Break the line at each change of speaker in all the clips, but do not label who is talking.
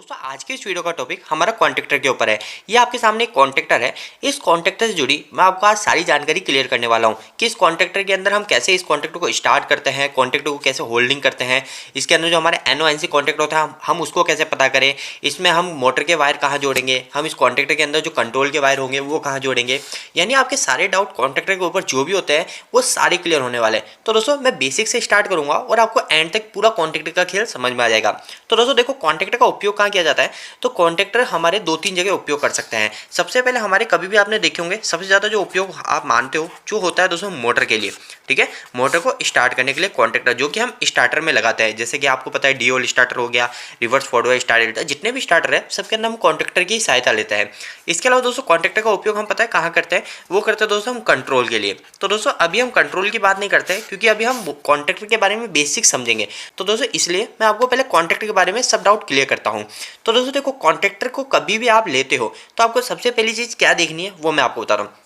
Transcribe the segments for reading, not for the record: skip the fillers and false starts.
दोस्तों आज के इस वीडियो का टॉपिक हमारा कॉन्ट्रैक्टर के ऊपर है। ये आपके सामने एक कॉन्ट्रैक्टर है। इस कॉन्ट्रैक्टर से जुड़ी मैं आपको आज सारी जानकारी क्लियर करने वाला हूँ कि इस कॉन्ट्रैक्टर के अंदर हम कैसे इस कॉन्ट्रैक्टर को स्टार्ट करते हैं, कॉन्ट्रैक्टर को कैसे होल्डिंग करते हैं, इसके अंदर जो हमारे NONC कॉन्ट्रैक्ट होता है हम उसको कैसे पता करें, इसमें हम मोटर के वायर कहाँ जोड़ेंगे, हम इस कॉन्ट्रैक्टर के अंदर जो कंट्रोल के वायर होंगे वो कहाँ जोड़ेंगे। यानी आपके सारे डाउट कॉन्ट्रैक्टर के ऊपर जो भी होते हैं वो सारे क्लियर होने वाले हैं। तो दोस्तों मैं बेसिक से स्टार्ट करूंगा और आपको एंड तक पूरा कॉन्ट्रैक्टर का खेल समझ में आ जाएगा। तो दोस्तों देखो कॉन्ट्रैक्टर का उपयोग कहाँ किया जाता है, तो कॉन्ट्रैक्टर हमारे 2-3 जगह उपयोग कर सकते हैं। सबसे पहले हमारे कभी भी आपने देखे होंगे सबसे ज़्यादा जो उपयोग आप मानते हो जो होता है दोस्तों मोटर के लिए, ठीक है। मोटर को स्टार्ट करने के लिए कॉन्ट्रैक्टर जो कि हम स्टार्टर में लगाते हैं, जैसे कि आपको पता है डीओल स्टार्टर हो गया, रिवर्स फॉरवर्ड स्टार्टर, जितने भी स्टार्टर है सबके अंदर हम कॉन्ट्रैक्टर की सहायता लेते हैं। इसके अलावा दोस्तों कॉन्ट्रैक्टर का उपयोग हम पता है कहाँ करते हैं, वो करते हैं दोस्तों हम कंट्रोल के लिए। तो दोस्तों अभी हम कंट्रोल की बात नहीं करते क्योंकि अभी हम कॉन्ट्रैक्टर के बारे में बेसिक समझेंगे। तो दोस्तों इसलिए मैं आपको पहले कॉन्ट्रैक्टर के बारे में सब डाउट क्लियर करता हूँ। तो दोस्तों देखो कॉन्ट्रैक्टर को कभी भी आप लेते हो तो आपको सबसे पहली चीज़ क्या देखनी है वो मैं आपको बता रहा हूँ।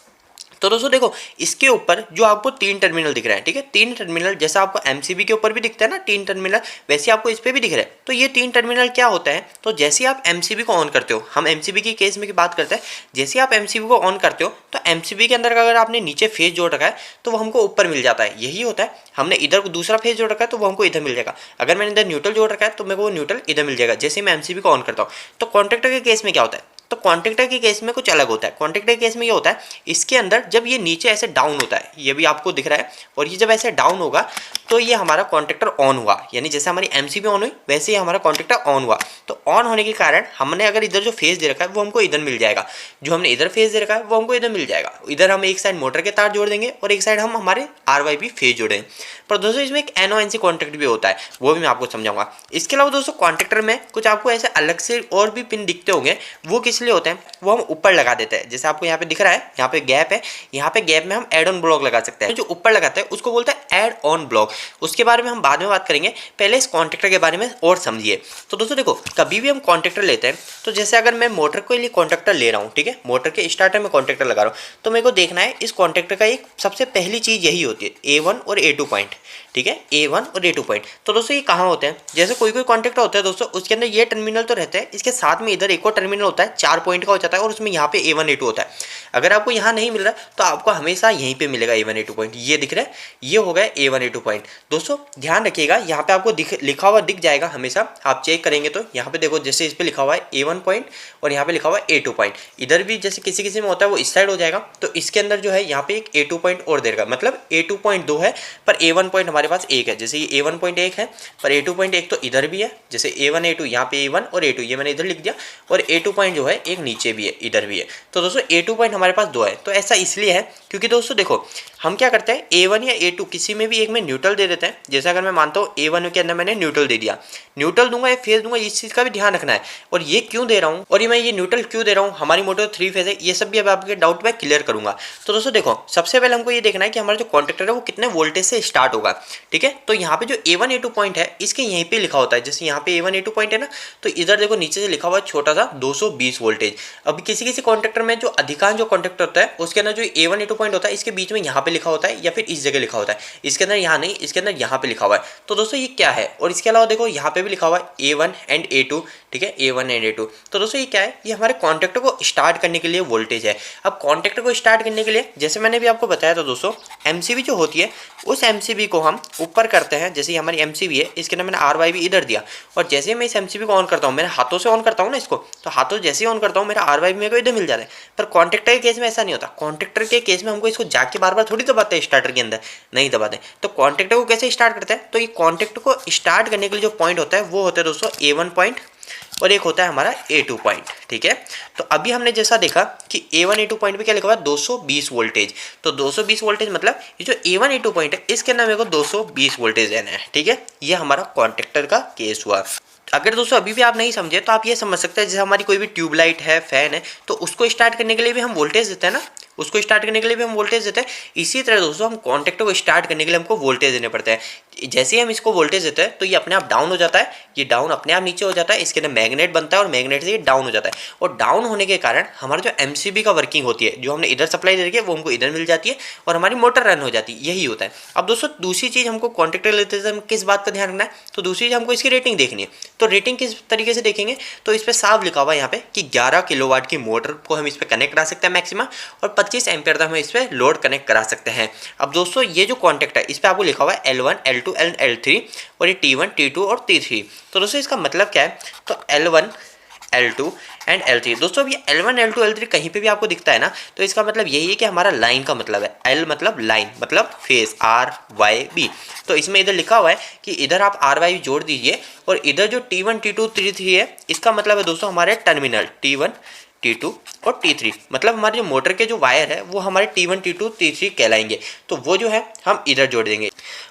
तो दोस्तों देखो इसके ऊपर जो आपको 3 टर्मिनल दिख रहे हैं, ठीक है, 3 टर्मिनल जैसा आपको MCB के ऊपर भी दिखता है ना 3 टर्मिनल, वैसे आपको इस पे भी दिख रहा है। तो ये 3 टर्मिनल क्या होता है, तो जैसे आप MCB को ऑन करते हो, हम MCB की केस में की बात करते हैं, जैसे आप MCB को ऑन करते हो तो MCB के अंदर अगर आपने नीचे फेज जोड़ रखा है तो वो हमको ऊपर मिल जाता है। यही होता है, हमने इधर दूसरा फेज जोड़ रखा है तो वो हमको इधर मिल जाएगा। अगर मैंने इधर न्यूट्रल जोड़ रखा है तो मेरे को वो न्यूट्रल इधर मिल जाएगा जैसे मैं MCB को ऑन करता हूँ। तो कॉन्ट्रैक्टर के केस में क्या होता है, तो कॉन्ट्रैक्टर के केस में कुछ अलग होता है। कॉन्ट्रैक्टर के केस में ये होता है, इसके अंदर जब ये नीचे ऐसे डाउन होता है, ये भी आपको दिख रहा है, और ये जब ऐसे डाउन होगा तो ये हमारा कॉन्ट्रैक्टर ऑन हुआ, यानी जैसे हमारी MCB ऑन हुई वैसे ही हमारा कॉन्ट्रैक्टर ऑन हुआ। तो ऑन होने के कारण हमने अगर इधर जो फेज दे रखा है वो हमको इधर मिल जाएगा, जो हमने इधर फेज दे रखा है वो हमको इधर मिल जाएगा। इधर हम एक साइड मोटर के तार जोड़ देंगे और एक साइड हम हमारे RYB फेज जोड़ेंगे। पर दोस्तों इसमें एक NONC कॉन्ट्रैक्ट भी होता है, वो भी मैं आपको समझाऊंगा। इसके अलावा दोस्तों कॉन्ट्रैक्टर में कुछ आपको ऐसे अलग से और भी पिन दिखते होंगे, वो किस लिए होते हैं, वो हम ऊपर लगा देते हैं। जैसे आपको यहाँ पे दिख रहा है, यहाँ पे गैप है, यहाँ पे गैप में हम एड ऑन ब्लॉक लगा सकते हैं। जो ऊपर लगाते हैं उसको बोलते हैं एड ऑन ब्लॉक। उसके बारे में हम बाद में बात करेंगे, पहले इस कॉन्ट्रैक्टर के बारे में और समझिए। तो दोस्तों देखो कभी भी हम कॉन्ट्रैक्टर लेते हैं तो जैसे अगर मैं मोटर के लिए कॉन्ट्रैक्टर ले रहा हूँ, ठीक है, मोटर के स्टार्टर में कॉन्ट्रैक्टर लगा रहा हूँ, तो मेरे को देखना है इस कॉन्ट्रैक्टर का एक सबसे पहली चीज़ यही होती है A1 और A2 पॉइंट, ठीक है, A1 और A2 पॉइंट। तो दोस्तों ये कहाँ होते हैं, जैसे कोई कॉन्ट्रैक्टर होता है दोस्तों उसके अंदर ये टर्मिनल तो रहता है, इसके साथ में इधर एक और टर्मिनल होता है 4 पॉइंट का हो जाता है और उसमें यहाँ पे A1 A2 होता है। अगर आपको यहाँ नहीं मिल रहा तो आपको हमेशा यहीं पे मिलेगा A1 A2 पॉइंट। ये दिख रहा है, ये हो गया A1 A2 पॉइंट। दोस्तों ध्यान रखिएगा यहाँ पे आपको लिखा हुआ दिख जाएगा हमेशा, आप चेक करेंगे तो यहाँ पे देखो जैसे इस पे लिखा हुआ है A1 पॉइंट और यहाँ पे लिखा हुआ है A2 पॉइंट। इधर भी जैसे किसी किसी में होता है वो इस साइड हो जाएगा, तो इसके अंदर जो है यहाँ पे एक A2 पॉइंट और देगा, मतलब A2 पॉइंट 2 है पर A1 पॉइंट हमारे पास 1 है। जैसे ये A1 पॉइंट 1 है पर A2 पॉइंट 1 तो इधर भी है, जैसे A1 A2 यहाँ पे A1 और A2 ये मैंने इधर लिख दिया, और A2 पॉइंट जो है एक नीचे भी है इधर भी है। तो दोस्तों A2 पॉइंट हमारे पास 2 है। तो ऐसा इसलिए है क्योंकि दोस्तों देखो हम क्या करते हैं A1 या A2 किसी में भी एक में न्यूट्रल दे देते हैं। जैसे अगर मैं मानता हूँ A1 के अंदर मैंने न्यूट्रल दे दिया, न्यूट्रल दूंगा या फेज दूंगा, इस चीज़ का भी ध्यान रखना है। और ये क्यों दे रहा हूँ और मैं ये न्यूट्रल क्यों दे रहा हूँ, हमारी मोटर 3 फेज है, ये सब भी अब आपके डाउट मैं क्लियर करूंगा। तो दोस्तों देखो सबसे पहले हमको ये देखना है कि हमारा जो कॉन्ट्रैक्टर है वो कितने वोल्टेज से स्टार्ट होगा, ठीक है। तो यहाँ पे जो A1 A2 पॉइंट है इसके यहीं पे लिखा होता है, जैसे यहाँ पे A1 A2 पॉइंट है ना, तो इधर देखो नीचे से लिखा हुआ है छोटा सा 220 वोल्टेज। अब किसी किसी कॉन्ट्रैक्टर में जो अधिकांश जो कॉन्ट्रैक्टर होता है उसके अंदर जो A1 A2 पॉइंट होता है इसके बीच में यहाँ पे लिखा होता है या फिर इस जगह लिखा होता है, इसके अंदर यहाँ नहीं, इसके अंदर यहाँ पे लिखा हुआ है। तो दोस्तों ये क्या है, और इसके अलावा देखो यहाँ पे भी लिखा हुआ है A1 एंड A2, ठीक है, A1 एंड A2। तो दोस्तों ये क्या है, ये हमारे कॉन्ट्रैक्टर को स्टार्ट करने के लिए वोल्टेज है। अब कॉन्ट्रैक्टर को स्टार्ट करने के लिए जैसे मैंने भी आपको बताया था दोस्तों, MCB जो होती है उस MCB को हम ऊपर करते हैं। जैसे हमारी MCB है इसके अंदर मैंने RYB इधर दिया, और जैसे मैं इस MCB को ऑन करता हूँ, मैंने हाथों से ऑन करता हूँ ना इसको, तो हाथों जैसे ही ऑन करता हूँ मेरा RYB मेरे को इधर मिल जाता है। पर कॉन्ट्रैक्टर के केस में ऐसा नहीं होता, कॉन्ट्रैक्टर के केस में हमको इसको जाके बार बार थोड़ी दबाते हैं, स्टार्टर के अंदर नहीं दबाते। तो कॉन्ट्रैक्टर को कैसे स्टार्ट करते हैं, तो ये कॉन्ट्रैक्टर को स्टार्ट करने के लिए जो पॉइंट होता है वो होता है दोस्तों A1 पॉइंट और एक होता है हमारा A2 पॉइंट, ठीक है। तो अभी हमने जैसा देखा कि A1 A2 पॉइंट पे क्या लिखा हुआ है 220 वोल्टेज। तो 220 वोल्टेज मतलब ये जो A1 A2 पॉइंट है इसके अंदर मेरे को 220 वोल्टेज देना है, ठीक है। ये हमारा कॉन्ट्रैक्टर का केस हुआ। अगर दोस्तों अभी भी आप नहीं समझे तो आप ये समझ सकते हैं जैसे हमारी कोई भी ट्यूबलाइट है, फैन है, तो उसको स्टार्ट करने के लिए भी हम वोल्टेज देते हैं ना, उसको स्टार्ट करने के लिए भी हम वोल्टेज देते हैं। इसी तरह दोस्तों हम कॉन्टेक्टर को स्टार्ट करने के लिए हमको वोल्टेज देने पड़ते हैं। जैसे ही हम इसको वोल्टेज देते हैं तो ये अपने आप डाउन हो जाता है, ये डाउन अपने आप नीचे हो जाता है, इसके अंदर मैग्नेट बनता है और मैग्नेट से ये डाउन हो जाता है। और डाउन होने के कारण हमारा जो एमसीबी का वर्किंग होती है, जो हमने इधर सप्लाई दे रखी है वो हमको इधर मिल जाती है और हमारी मोटर रन हो जाती है, यही होता है। अब दोस्तों दूसरी चीज़ हमको कॉन्टेक्टर लेते समय किस बात का ध्यान रखना है, तो दूसरी चीज़ हमको इसकी रेटिंग देखनी है। तो रेटिंग किस तरीके से देखेंगे, तो इस पर साफ लिखा हुआ है यहाँ पे कि 11 किलोवाट की मोटर को हम इस पर कनेक्ट करा सकते हैं मैक्सिमम, और 25 एम्पियर तक हम इस पर लोड कनेक्ट करा सकते हैं। अब दोस्तों ये जो कॉन्टेक्ट है इस पर आपको लिखा हुआ है L1, L2 एंड L3 और ये T1, T2 और T3। तो दोस्तों इसका मतलब क्या है, तो L1, L2 एंड L3। दोस्तों अब ये L1, L2, L3 कहीं पे भी आपको दिखता है ना, तो इसका मतलब यही है कि हमारा लाइन का मतलब है। L मतलब लाइन, मतलब फेस, R Y B। तो इसमें इधर लिखा हुआ है कि इधर आप R Y B जोड़ दीजिए, और इधर जो T1, T2, T3 है इसका मतलब है दोस्तों हमारे टर्मिनल T1, T2 और T3, मतलब हमारे जो मोटर के जो वायर है वो हमारे T1, T2, T3 कहलाएंगे। तो वो जो है हम इधर जोड़ देंगे।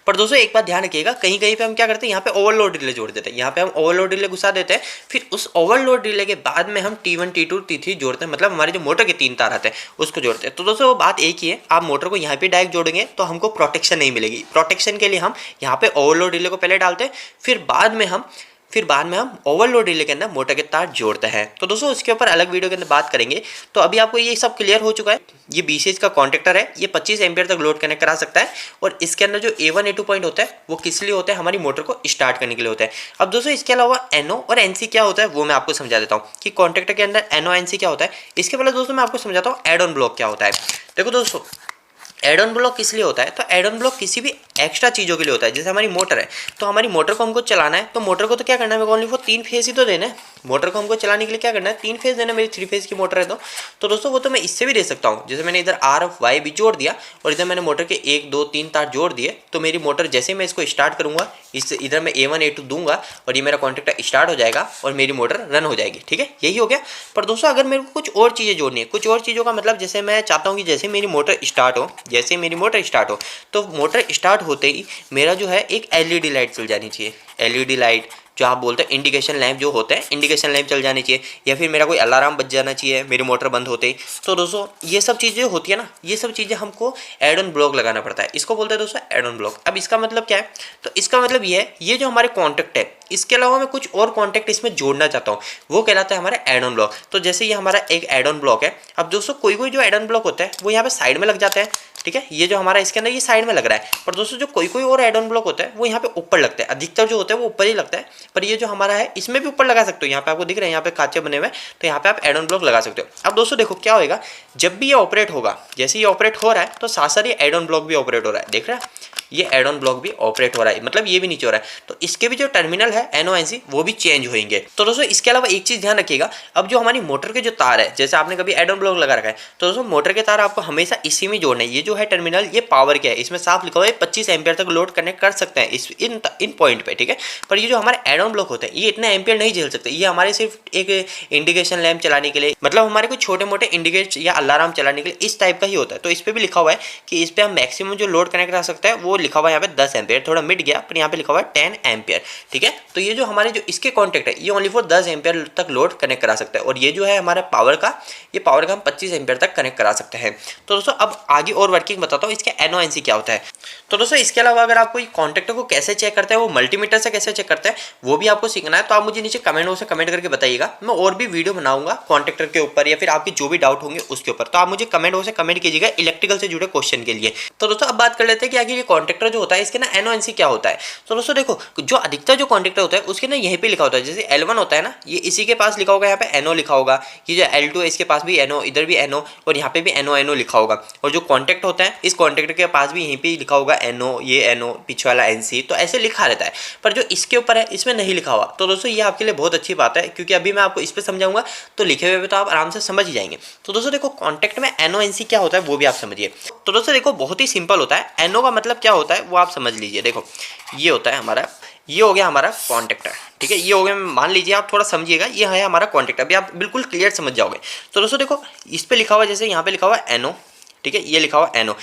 पर दोस्तों एक बात ध्यान रखिएगा, कहीं कहीं पे हम क्या करते हैं, यहाँ पे ओवरलोड रिले जोड़ देते हैं, यहाँ पे हम ओवरलोड रिले घुसा देते हैं, फिर उस ओवरलोड रिले के बाद में हम T1, T2, T3 जोड़ते हैं, मतलब हमारे जो मोटर के 3 तार आते हैं उसको जोड़ते हैं। तो दोस्तों वो बात एक ही है, आप मोटर को यहाँ पे डायरेक्ट जोड़ेंगे तो हमको प्रोटेक्शन नहीं मिलेगी। प्रोटेक्शन के लिए हम यहाँ पे ओवरलोड रिले को पहले डालते हैं, फिर बाद में हम ओवरलोड रिले के अंदर मोटर के तार जोड़ते हैं। तो दोस्तों इसके ऊपर अलग वीडियो के अंदर बात करेंगे। तो अभी आपको ये सब क्लियर हो चुका है। ये BCH का कॉन्टेक्टर है, ये 25 एम्पियर तक लोड कनेक्ट करा सकता है, और इसके अंदर जो A1 A2 पॉइंट होता है वो किस लिए होता है, हमारी मोटर को स्टार्ट करने के लिए होता है। अब दोस्तों इसके अलावा NO और NC क्या होता है वो मैं आपको समझा देता हूँ कि कॉन्टेक्टर के अंदर NO NC क्या होता है। इसके पहले दोस्तों मैं आपको समझाता हूँ एड ऑन ब्लॉक क्या होता है। देखो दोस्तों एड ऑन ब्लॉक किस लिए होता है, तो एड ऑन ब्लॉक किसी भी एक्स्ट्रा चीज़ों के लिए होता है। जैसे हमारी मोटर है, तो हमारी मोटर को हमको चलाना है, तो मोटर को तो क्या करना है, ओनली वो 3 फेज ही तो देना है। मोटर को हमको चलाने के लिए क्या करना है, 3 फेज देना है। मेरी 3 फेज की मोटर है तो दोस्तों वो तो मैं इससे भी दे सकता हूँ। जैसे मैंने इधर R F Y B जोड़ दिया और इधर मैंने मोटर के 1 2 3 तार जोड़ दिए, तो मेरी मोटर जैसे मैं इसको स्टार्ट करूँगा, इससे इधर मैं A1 A2 दूंगा और ये मेरा कॉन्टेक्टर स्टार्ट हो जाएगा और मेरी मोटर रन हो जाएगी। ठीक है, यही हो गया। पर दोस्तों अगर मेरे को कुछ और चीज़ें जोड़नी है, कुछ और चीज़ों का मतलब जैसे मैं चाहता हूँ कि जैसे मेरी मोटर स्टार्ट हो, तो मोटर स्टार्ट होते ही मेरा जो है एक LED लाइट चल जानी चाहिए। LED लाइट जो आप बोलते हैं इंडिकेशन लैंप जो होते हैं, इंडिकेशन लैंप चल जानी चाहिए, या फिर मेरा कोई अलार्म बज जाना चाहिए मेरी मोटर बंद होते ही। तो दोस्तों ये सब चीज़ें होती है ना, ये सब चीज़ें हमको एड ऑन ब्लॉक लगाना पड़ता है। इसको बोलते हैं दोस्तों एड ऑन ब्लॉक। अब इसका मतलब क्या है, तो इसका मतलब ये है, ये जो हमारे कॉन्टेक्ट है इसके अलावा मैं कुछ और कॉन्टेक्ट इसमें जोड़ना चाहता हूँ, वो कहलाता है हमारा एड ऑन ब्लॉक। तो जैसे ये हमारा एक एड ऑन ब्लॉक है। अब दोस्तों कोई जो एड ऑन ब्लॉक होता है वो यहाँ पे साइड में लग जाता है। ठीक है, ये जो हमारा इसके अंदर ये साइड में लग रहा है। पर दोस्तों जो कोई और एड ऑन ब्लॉक होता है वो यहाँ पे ऊपर लगता है, अधिकतर जो होता है वो ऊपर ही लगता है। पर ये जो हमारा है इसमें भी ऊपर लगा सकते हो, यहाँ पे आपको दिख रहा है, यहाँ पे कांचे बने हुए, तो यहाँ पे आप एड ऑन ब्लॉक लगा सकते हो। अब दोस्तों देखो क्या होगा, जब भी ये ऑपरेट होगा, जैसे ये ऑपरेट हो रहा है तो साथ साथ ये एड ऑन ब्लॉक भी ऑपरेट हो रहा है। देख रहा है, ये एड ऑन ब्लॉक भी ऑपरेट हो रहा है, मतलब ये भी नीचे हो रहा है, तो इसके भी जो टर्मिनल है NO NC वो भी चेंज होंगे। तो दोस्तों इसके अलावा एक चीज ध्यान रखिएगा, अब जो हमारी मोटर के जो तार है, जैसे आपने कभी एड ऑन ब्लॉक लगा रखा है, तो दोस्तों मोटर के तार आपको हमेशा इसी में जोड़ना है। ये जो है टर्मिनल, ये पावर के है, इसमें साफ लिखा हुआ है 25 एम्पियर तक लोड कनेक्ट कर सकते हैं इन पॉइंट पे। ठीक है, पर ये जो हमारे एड ऑन ब्लॉक होते हैं ये इतने एम्पियर नहीं झेल सकते। ये हमारे सिर्फ एक इंडिकेशन लैंप चलाने के लिए, मतलब हमारे कुछ छोटे मोटे इंडिकेट या अलार्म चलाने के लिए इस टाइप का ही होता है। तो इस पर भी लिखा हुआ है कि इस पर हम मैक्सिमम जो लोड कनेक्ट कर सकते हैं वो लिखा हुआ है यहाँ पे 10 एम्पियर, थोड़ा मिट गया, पर यहाँ पे लिखा हुआ है 10 एम्पियर। ठीक है, तो ये जो हमारे जो इसके कॉन्टेक्ट है ये ओनली फॉर 10 एम्पियर तक लोड कनेक्ट करा सकता है, और ये जो है हमारा पावर का, ये पावर का हम 25 एम्पियर तक कनेक्ट करा सकते हैं। तो दोस्तों अब आगे और वर्किंग बताता हूँ इसके NO NC क्या होता है। तो दोस्तों इसके अलावा अगर आपको कॉन्टेक्टर को कैसे चेक करते हैं, वो मल्टीमीटर से कैसे चेक करते हैं, वो भी आपको सीखना है, तो आप मुझे नीचे कमेंट बॉक्स में कमेंट करके बताइएगा। मैं और भी वीडियो बनाऊंगा कॉन्टेक्टर के ऊपर, या फिर आपके जो भी डाउट होंगे उसके ऊपर, तो आप मुझे कमेंट बॉक्स में कमेंट कीजिएगा इलेक्ट्रिकल से जुड़े क्वेश्चन के लिए। तो दोस्तों अब बात कर लेते हैं कि आगे ये कॉन्टेक्टर जो होता है इसके ना NO NC क्या होता है। तो दोस्तों देखो, जो अधिकतर जो कॉन्टेक्टर होता है उसके ना यहीं पे लिखा होता है, जैसे L1 होता है ना, ये इसी के पास लिखा होगा, यहाँ पे NO लिखा होगा। ये जो L2 है इसके पास भी NO, इधर भी NO, और यहाँ पे भी NO लिखा होगा। और जो कॉन्टेक्ट होता है इस कॉन्टेक्टर के पास भी यहीं पे लिखा होगा NO, ये NO, पीछे वाला NC, तो ऐसे लिखा रहता है। पर जो इसके ऊपर है इसमें नहीं लिखा हुआ। तो दोस्तों ये आपके लिए बहुत अच्छी बात है, क्योंकि अभी मैं आपको इस पर समझाऊंगा, तो लिखे हुए तो आप आराम से समझ ही जाएंगे। तो दोस्तों देखो कॉन्टेक्ट में NO NC क्या होता है वो भी आप समझिए। तो दोस्तों देखो बहुत ही सिंपल होता है। NO का मतलब क्या होता है वो आप समझ लीजिए। देखो ये होता है हमारा, ये हो गया हमारा कॉन्टेक्टर। ठीक है, ये हो गया, मान लीजिए आप थोड़ा समझिएगा, ये है हमारा कॉन्टेक्टर। अभी आप बिल्कुल क्लियर समझ जाओगे। तो दोस्तों देखो इस पे लिखा हुआ, जैसे यहाँ पे लिखा हुआ NO, ठीक है, ये लिखा हुआ NO।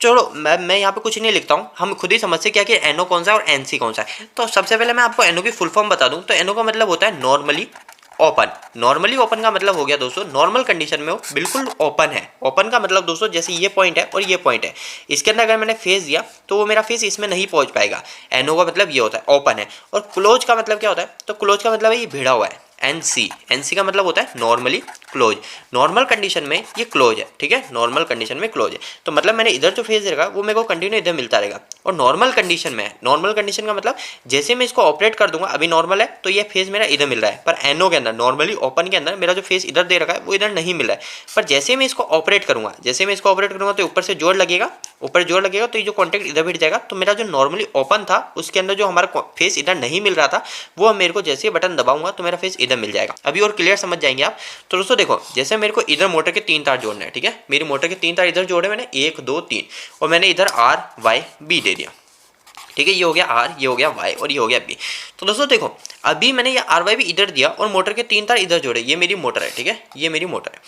चलो मैं यहाँ पे कुछ नहीं लिखता हूँ, हम खुद ही समझते क्या कि NO कौन सा है और NC कौन सा है। तो सबसे पहले मैं आपको NO की फुल फॉर्म बता दूँ, तो NO का मतलब होता है नॉर्मली ओपन। नॉर्मली ओपन का मतलब हो गया दोस्तों नॉर्मल कंडीशन में वो बिल्कुल ओपन है। ओपन का मतलब दोस्तों जैसे ये पॉइंट है और ये पॉइंट है, इसके अंदर अगर मैंने फेस दिया तो वो मेरा फेस इसमें नहीं पहुंच पाएगा। एनओ का मतलब ये होता है ओपन है। और क्लोज का मतलब क्या होता है, तो क्लोज का मतलब है ये भिड़ा हुआ है। एनसी, एनसी का मतलब होता है नॉर्मली क्लोज। नॉर्मल कंडीशन में ये क्लोज है, ठीक है, नॉर्मल कंडीशन में क्लोज है। तो मतलब मैंने इधर जो फेस रहेगा वो मेरे को कंटिन्यू इधर मिलता रहेगा। और नॉर्मल कंडीशन में है, नॉर्मल कंडीशन का मतलब जैसे मैं इसको ऑपरेट कर दूंगा, अभी नॉर्मल है तो ये फेस मेरा इधर मिल रहा है, पर एनओ के अंदर नॉर्मली ओपन के अंदर मेरा जो फेस इधर दे रखा है वो इधर नहीं मिल रहा है। पर जैसे मैं इसको ऑपरेट करूंगा, जैसे मैं इसको ऑपरेट करूंगा तो ऊपर से जोर लगेगा, ऊपर जोर लगेगा तो ये जो कॉन्टेक्ट इधर भिड़ जाएगा। तो मेरा जो नॉर्मली ओपन था उसके अंदर जो हमारा फेस इधर नहीं मिल रहा था वो मेरे को जैसे बटन दबाऊंगा तो मेरा फेस इधर मिल जाएगा। अभी और क्लियर समझ जाएंगे आप। तो दोस्तों देखो, जैसे मेरे को इधर मोटर के 3 तार जोड़ने हैं, ठीक है, मेरी मोटर के 3 तार इधर जोड़े मैंने 1 2 3, और मैंने इधर आर वाई बी दे दिया, ठीक है, ये हो गया आर, ये हो गया वाई और ये हो गया बी। तो दोस्तों देखो, अभी मैंने ये आर वाई भी इधर दिया और मोटर के 3 तार इधर जोड़े, ये मेरी मोटर है, ठीक है, ये मेरी मोटर है।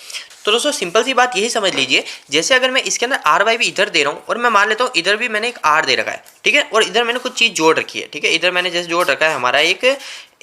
तो दोस्तों सिंपल सी बात यही समझ लीजिए, जैसे अगर मैं इसके अंदर आर वाई भी इधर दे रहा हूँ और मैं मान लेता हूँ इधर भी मैंने एक आर दे रखा है, ठीक है, और इधर मैंने कुछ चीज़ जोड़ रखी है, ठीक है, इधर मैंने जैसे जोड़ रखा है हमारा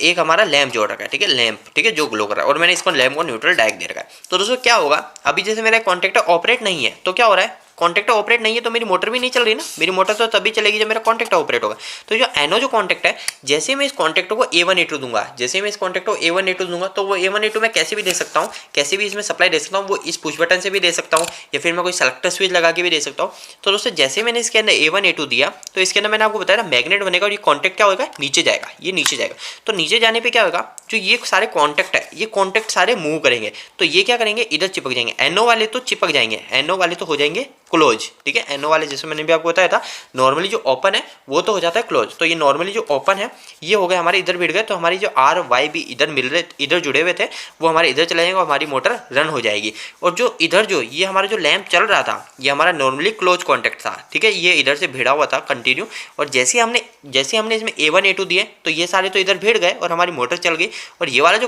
एक हमारा लैंप जोड़ रखा है, ठीक है, लैंप, ठीक है, जो ग्लो कर रहा है, और मैंने इसको लैंप को न्यूट्रल डायरेक्ट दे रखा है। तो दोस्तों क्या होगा, अभी जैसे मेरा कॉन्टेक्टर ऑपरेट नहीं है तो क्या हो रहा है, कॉन्टेक्टर ऑपरेट नहीं है तो मेरी मोटर भी नहीं चल रही ना, मेरी मोटर तो तभी चलेगी जब मेरा कॉन्टेक्टर ऑपरेट होगा। तो जो एनो जो कॉन्टेक्ट है, जैसे मैं इस कॉन्टेक्टर को A1 A2 दूंगा, जैसे मैं इस कॉन्टेक्टर को A1 A2 दूंगा तो वो A1 A2 मैं कैसे भी दे सकता हूँ, कैसे भी इसमें सप्लाई दे सकता हूँ, वो इस पुश बटन से भी दे सकता हूँ या फिर मैं कोई सेलेक्टर स्विच लगा के भी दे सकता हूँ। तो दोस्तों जैसे मैंने इसके अंदर A1 A2 दिया तो इसके अंदर मैंने आपको बताया ना मैग्नेट बनेगा और ये कॉन्टेक्ट क्या होगा, नीचे जाएगा, ये नीचे जाएगा। तो नीचे जाने पर क्या होगा, जो ये सारे कॉन्टेक्ट है ये कॉन्टेक्ट सारे मूव करेंगे, तो ये क्या करेंगे, इधर चिपक जाएंगे। एनओ वाले तो चिपक जाएंगे, एनओ वाले तो हो जाएंगे क्लोज, ठीक है, एनओ वाले जैसे मैंने भी आपको बताया था नॉर्मली जो ओपन है वो तो हो जाता है क्लोज। तो ये नॉर्मली जो ओपन है ये हो गए हमारे इधर भिड़ गए, तो हमारी जो आर वाई भी इधर मिल रहे, इधर जुड़े हुए थे वो हमारे इधर चले जाएंगे और हमारी मोटर रन हो जाएगी। और जो इधर जो ये हमारा जो लैंप चल रहा था ये हमारा नॉर्मली क्लोज कॉन्टेक्ट था, ठीक है, ये इधर से भिड़ा हुआ था कंटिन्यू। और जैसे हमने इसमें A1 A2 दिए तो ये सारे तो इधर भिड़ गए और हमारी मोटर चल गई। और ये वाला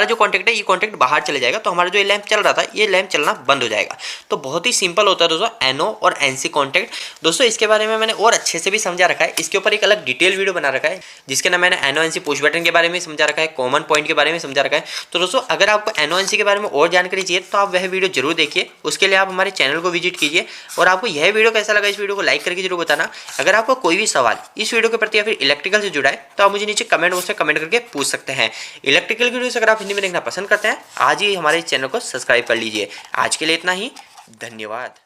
जो कॉन्टेक्ट है ये कॉन्टेक्ट बाहर चले जाएगा, तो हमारा जो ये लैंप चल रहा था ये लैंप चलना बंद हो जाएगा। तो बहुत ही सिंपल होता है दोस्तों एनओ और एनसी कॉन्टेक्ट। दोस्तों इसके बारे में मैंने और अच्छे से भी समझा रखा है, इसके ऊपर एक अलग डिटेल वीडियो बना रखा है जिसके अंदर मैंने एनओ एनसी पुश बटन के बारे में समझा रखा है, कॉमन पॉइंट के बारे में समझा रखा है। तो दोस्तों अगर आपको एनओ एनसी के बारे में और जानकारी चाहिए तो आप वह वीडियो जरूर देखिए, उसके लिए आप हमारे चैनल को विजिट कीजिए। और आपको यह वीडियो कैसा लगा, इस वीडियो को लाइक करके जरूर बताना। अगर आपको कोई भी सवाल इस वीडियो के प्रति या फिर इलेक्ट्रिकल से जुड़ा है तो आप मुझे नीचे कमेंट बॉक्स में कमेंट करके पूछ सकते हैं। इलेक्ट्रिकल वीडियोस अगर आप हिंदी में देखना पसंद करते हैं आज ही हमारे चैनल को सब्सक्राइब कर लीजिए। आज के लिए इतना ही, धन्यवाद।